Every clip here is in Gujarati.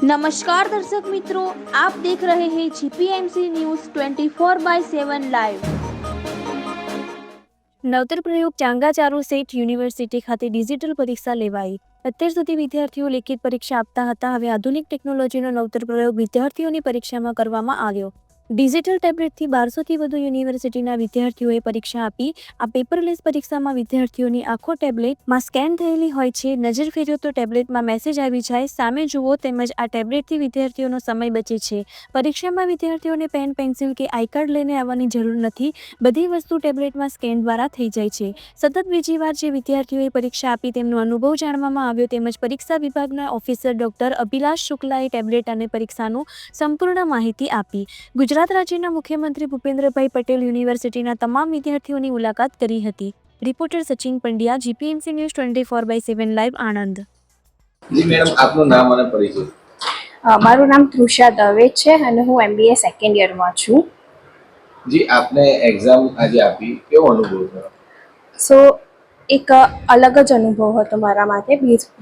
नमस्कार दर्शक मित्रों, आप देख रहे हैं जीपीएमसी न्यूज 24/7 लाइव। નવતર પ્રયોગ ચાંગા ચારુ સેઠ યુનિવર્સિટી ખાતે ડિજિટલ પરીક્ષા લેવાઈ। અત્યાર સુધી વિદ્યાર્થીઓ લેખિત પરીક્ષા આપતા હતા, હવે આધુનિક ટેકનોલોજીનો નવતર પ્રયોગ વિદ્યાર્થીઓની પરીક્ષામાં કરવામાં આવ્યો। ડિજિટલ ટેબ્લેટથી 1200થી વધુ યુનિવર્સિટીના વિદ્યાર્થીઓએ પરીક્ષા આપી। આ પેપરલેસ પરીક્ષામાં વિદ્યાર્થીઓની આંખો ટેબ્લેટમાં સ્કેન થયેલી હોય છે। નજર ફેરવો તો ટેબ્લેટમાં મેસેજ આવી જાય, સામે જુઓ, તેમજ આ ટેબ્લેટથી વિદ્યાર્થીઓનો સમય બચે છે। પરીક્ષામાં વિદ્યાર્થીઓને પેન, પેન્સિલ કે આઈ કાર્ડ લઈને આવવાની જરૂર નથી, બધી વસ્તુ ટેબ્લેટમાં સ્કેન દ્વારા થઈ જાય છે। સતત બીજી વાર જે વિદ્યાર્થીઓએ પરીક્ષા આપી તેમનો અનુભવ જાણવામાં આવ્યો, તેમજ પરીક્ષા વિભાગના ઓફિસર ડોક્ટર અભિલાષ શુક્લાએ ટેબ્લેટ અને પરીક્ષાનું સંપૂર્ણ માહિતી આપી। ગુજરાત રાજ્યના મુખ્યમંત્રી ભૂપેન્દ્રભાઈ પટેલ યુનિવર્સિટીના તમામ વિદ્યાર્થીઓની મુલાકાત કરી હતી। Reporter Sachin Pandya, GPMC news 24/7 live, Anand. જી મેડમ, આપનું નામ અને પરિચય? મારું નામ તૃષા દવે છે અને હું MBA સેકન્ડ યરમાં છું। જી, આપને એક્ઝામ આજે આપી, કેવો અનુભવ થયો? સો એક અલગ જ અનુભવ હતો મારા માટે,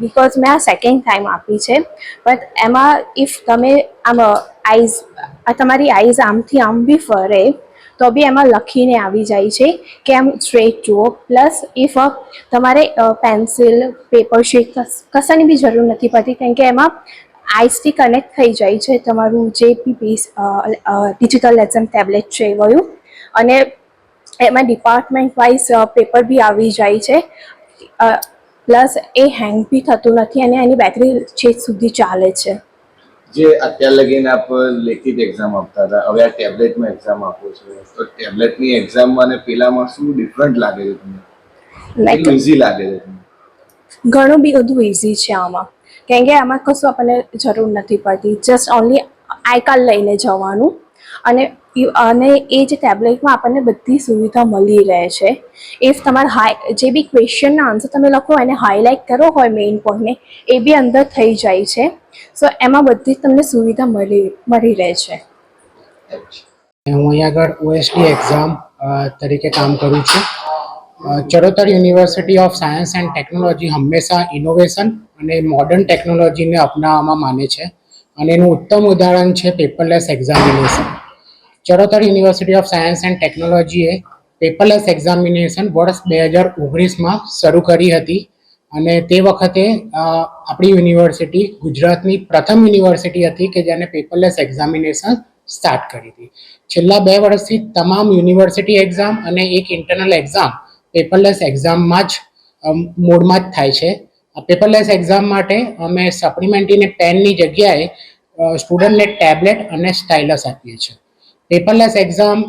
બિકોઝ મેં આ સેકન્ડ ટાઈમ આપી છે। બટ એમાં ઇફ તમે આમ તમારી આઈઝ આમથી આમ બી ફરે તો બી એમાં લખીને આવી જાય છે કે આમ સ્ટ્રેટ જુઓ। પ્લસ ઇફ તમારે પેન્સિલ, પેપર શીટ કશાની બી જરૂર નથી પડતી, કેમ કે એમાં આઈસથી કનેક્ટ થઈ જાય છે તમારું જે બી ડિજિટલ લેસન ટેબ્લેટ છે એ વયું, અને એમાં ડિપાર્ટમેન્ટ વાઇઝ પેપર બી આવી જાય છે। પ્લસ એ હેંગ બી થતું નથી અને એની બેટરી છેક સુધી ચાલે છે। જે અત્યાર લગીને આપ લેખિત એક્ઝામ આપતા હતા, હવે આ ટેબ્લેટમાં એક્ઝામ આપો છો, તો ટેબ્લેટની એક્ઝામમાં અને પેલામાં શું ડિફરન્ટ લાગે છે તમને? કેટલું ઇઝી લાગે છે તમને? ઘણું બી બધું ઇઝી છે આમાં, કેમ કે આમાં કશું આપણને જરૂર નથી પડતી, જસ્ટ ઓનલી આઈ કાર્ડ લઈને જવાનું અને એ જે ટેબ્લેટમાં આપણને બધી સુવિધા મળી રહે છે। ઇફ તમારે જે બી ક્વેશ્ચનના આન્સર તમે લખો એને હાઇલાઇટ કરવો હોય મેઇન પોઈન્ટને, એ બી અંદર થઈ જાય છે। સો એમાં બધી તમને સુવિધા મળી રહે છે। હું અહીંયા આગળ OSD એક્ઝામ તરીકે કામ કરું છું। Charotar university of science and technology હંમેશા ઇનોવેશન અને મોડર્ન ટેકનોલોજીને અપનાવવામાં માને છે, અને એનું ઉત્તમ ઉદાહરણ છે paperless examination. Charotar university of science and ટેકનોલોજીએ પેપરલેસ એક્ઝામિનેશન વર્ષ 2019માં શરૂ કરી હતી, અને તે વખતે આપણી યુનિવર્સિટી ગુજરાતની પ્રથમ યુનિવર્સિટી હતી કે જેને પેપરલેસ એક્ઝામિનેશન સ્ટાર્ટ કરી હતી। છેલ્લા 2 વર્ષથી તમામ યુનિવર્સિટી એક્ઝામ અને એક ઇન્ટરનલ એક્ઝામ પેપરલેસ એક્ઝામમાં જ મોડમાં જ થાય છે। પેપરલેસ એક્ઝામ માટે અમે સપ્લિમેન્ટરી અને પેનની જગ્યાએ સ્ટુડન્ટને ટેબ્લેટ અને સ્ટાઇલસ આપીએ છીએ। પેપરલેસ એક્ઝામ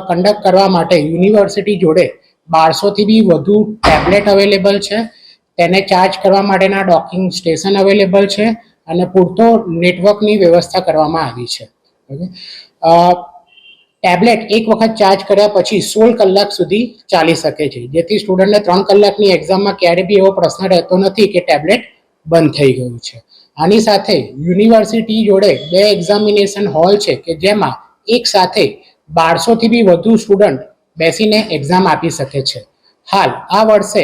કન્ડક્ટ કરવા માટે યુનિવર્સિટી જોડે 1200થી બી વધુ ટેબ્લેટ અવેલેબલ છે, તેને ચાર્જ કરવા માટેના ડોકિંગ સ્ટેશન અવેલેબલ છે, અને પૂરતો નેટવર્કની વ્યવસ્થા કરવામાં આવી છે। ટેબ્લેટ એક વખત ચાર્જ કર્યા પછી 16 કલાક સુધી ચાલી શકે છે, જેથી સ્ટુડન્ટને 3 કલાકની એક્ઝામમાં ક્યારે બી એવો પ્રશ્ન રહેતો નથી કે ટેબ્લેટ બંધ થઈ ગયું છે। આની સાથે યુનિવર્સિટી જોડે 2 એક્ઝામિનેશન હોલ છે કે જેમાં એક સાથે 1200થી બી વધુ સ્ટુડન્ટ બેસીને એક્ઝામ આપી શકે છે। હાલ આ વર્ષે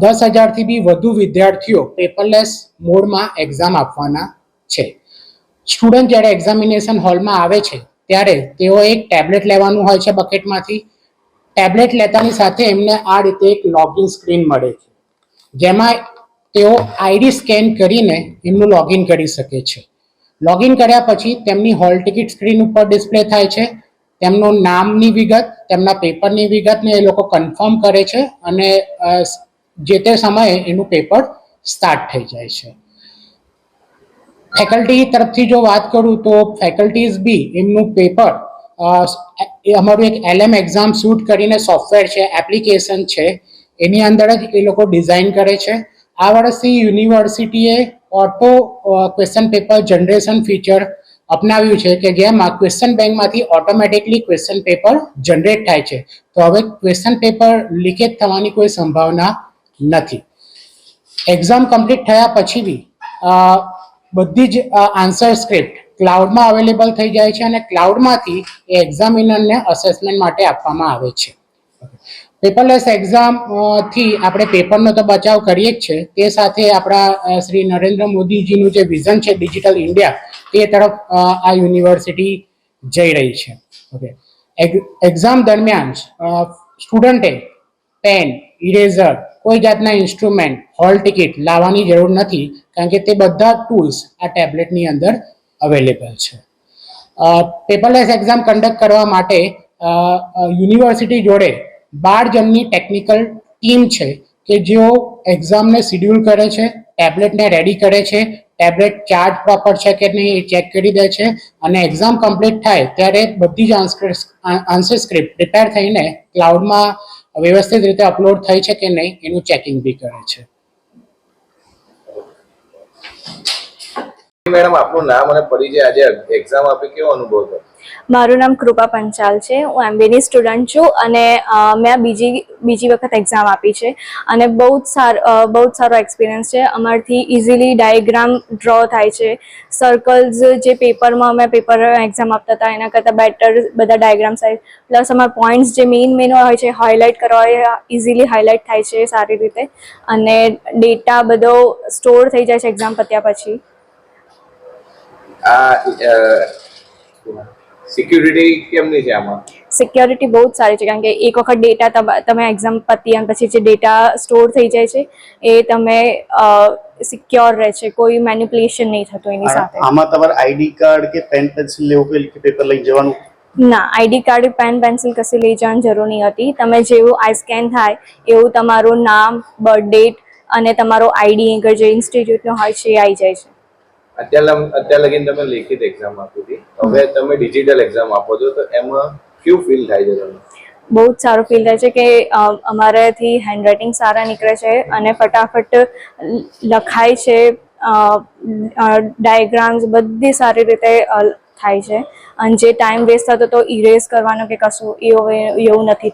10,000થી બી વધુ વિદ્યાર્થીઓ પેપરલેસ મોડમાં એક્ઝામ આપવાના છે। સ્ટુડન્ટ જ્યારે એક્ઝામિનેશન હોલમાં આવે છે ત્યારે તેઓ એક ટેબ્લેટ લેવાનું હોય છે બકેટમાંથી। ટેબ્લેટ લેતાની સાથે એમને આ રીતે એક લોગિન સ્ક્રીન મળે છે, જેમાં તેઓ આઈડી સ્કેન કરીને એમનું લોગિન કરી શકે છે। લોગિન કર્યા પછી તેમની હોલ ટિકિટ સ્ક્રીન ઉપર ડિસ્પ્લે થાય છે, તેમનું નામની વિગત, તેમના પેપરની વિગતને એ લોકો કન્ફર્મ કરે છે, અને જે તે સમયે એનું પેપર સ્ટાર્ટ થઈ જાય છે। ફેકલ્ટી તરફથી જો વાત કરું તો ફેકલ્ટીઝ બી એમનું પેપર અમારું એક LM એક્ઝામ સૂટ કરીને સોફ્ટવેર છે, એપ્લિકેશન છે, એની અંદર જ એ લોકો ડિઝાઇન કરે છે। આ વર્ષથી યુનિવર્સિટીએ auto question paper generation feature અપનાવ્યું છે કે જેમાં ક્વેશ્ચન બેંકમાંથી ઓટોમેટિકલી ક્વેશ્ચન પેપર જનરેટ થાય છે, તો હવે ક્વેશ્ચન પેપર લીકેજ થવાની કોઈ સંભાવના નથી। એક્ઝામ કમ્પ્લીટ થયા પછી બી બધી જ આન્સર સ્ક્રિપ્ટ ક્લાઉડમાં અવેલેબલ થઈ જાય છે, અને ક્લાઉડમાંથી એ એક્ઝામિનરને અસેસમેન્ટ માટે આપવામાં આવે છે। પેપરલેસ એક્ઝામ થી આપણે પેપરનો તો બચાવ કરીએ જ છે, તે સાથે આપણા શ્રી નરેન્દ્ર મોદીજીનું જે વિઝન છે ડિજિટલ ઇન્ડિયા, તે તરફ આ યુનિવર્સિટી જઈ રહી છે. ઓકે, એક્ઝામ દરમિયાન સ્ટુડન્ટે પેન, ઇરેઝર, કોઈ જાતના ઇન્સ્ટ્રુમેન્ટ, હોલ ટિકિટ લાવવાની જરૂર નથી, કારણ કે તે બધા ટૂલ્સ આ ટેબ્લેટની અંદર અવેલેબલ છે. પેપરલેસ એક્ઝામ કન્ડક્ટ કરવા માટે યુનિવર્સિટી જોડે 12 જણની ટેકનિકલ ટીમ છે કે જેઓ એક્ઝામને શિડ્યુલ કરે છે, ટેબ્લેટને રેડી કરે છે, ટેબ્લેટ ચાર્જ પ્રોપર છે કે નહીં એ ચેક કરી દે છે, અને એક્ઝામ કમ્પ્લીટ થાય ત્યારે બધી જ આન્સર સ્ક્રિપ્ટ પ્રિપેર થઈને ક્લાઉડમાં વ્યવસ્થિત રીતે અપલોડ થઈ છે કે નહીં એનું ચેકિંગ બી કરે છે. મેડમ, આપનું નામ અને પરિચય, આજે એક્ઝામ આપી કેવો અનુભવ થયો? મારું નામ કૃપા પંચાલ છે. હું એમબીની સ્ટુડન્ટ છું અને મેં બીજી વખત એક્ઝામ આપી છે અને બહુ જ સારો એક્સપિરિયન્સ છે. અમારથી ઇઝીલી ડાયાગ્રામ ડ્રો થાય છે. સર્કલ્સ જે પેપરમાં અમે એક્ઝામ આપતા હતા એના કરતાં બેટર બધા ડાયાગ્રામ્સ થાય, પ્લસ અમારા પોઈન્ટ્સ જે મેઇન હોય છે હાઇલાઇટ કરવા હોય ઇઝીલી હાઇલાઇટ થાય છે સારી રીતે, અને ડેટા બધો સ્ટોર થઈ જાય છે એક્ઝામ પત્યા પછી. સિક્યુરિટી કેમની છે આમાં? સિક્યોરિટી બહુ જ સારી છે, કારણ કે એક વખત ડેટા તમે એક્ઝામ પતી અને પછી જે ડેટા સ્ટોર થઈ જાય છે એ તમે સિક્યોર રહે છે, કોઈ મેનિપ્યુલેશન નહીં થતું એની સાથે. આમાં તમારે આઈડી કાર્ડ કે પેન પેન્સિલ લેવું કે પેપર લઈ જવાનું? ના, આઈડી કાર્ડ, પેન પેન્સિલ કશું લઈ જવાની જરૂર નહીં હતી. તમે જેવું આઈ સ્કેન થાય એવું તમારું નામ, બર્થ ડેટ અને તમારો આઈડી આગળ જે ઇન્સ્ટિટ્યૂટનો હોય છે એ આવી જાય છે. અત્યાર લગીને તમે લેખિત એક્ઝામ આપી હતી, હવે તમે ડિજિટલ એક્ઝામ આપો છો, તો એમાં કેવું ફીલ થાય છે તમને? બહુ જ સારું ફીલ થાય છે કે અમારાથી હેન્ડરાઇટિંગ સારા નીકળે છે અને ફટાફટ લખાય છે, ડાયાગ્રામ્સ બધી સારી રીતે થાય છે, અને જે ટાઈમ વેસ્ટ થતો તો ઇરેઝ કરવાનો કે કશું એવું નથી.